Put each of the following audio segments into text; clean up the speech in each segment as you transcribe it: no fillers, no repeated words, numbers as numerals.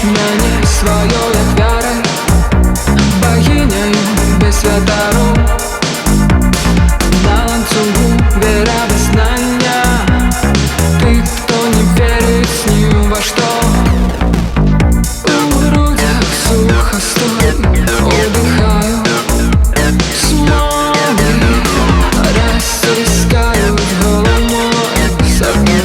Мені свою як віри, богинею без святару, на ланцюгу віра визнання. Ты, кто не верит ни во что, в грудях сухо стой, отдыхаю. Снова рассыскают головой собой.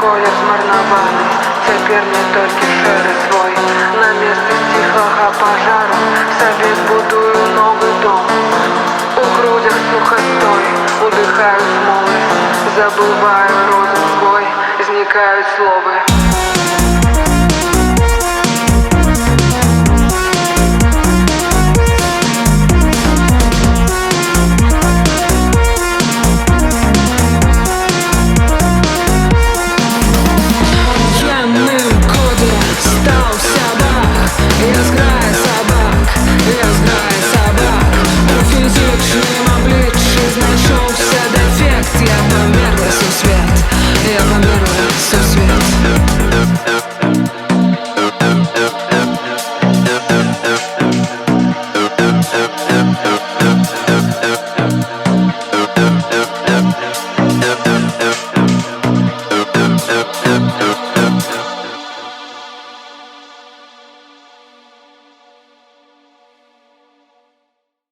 Колір змарнований, тепер не тільки шери свой. На месте тихого пожару себе будую новый дом. У грудях сухостой, удыхаю смолы, забываю розум свой, зникают словы.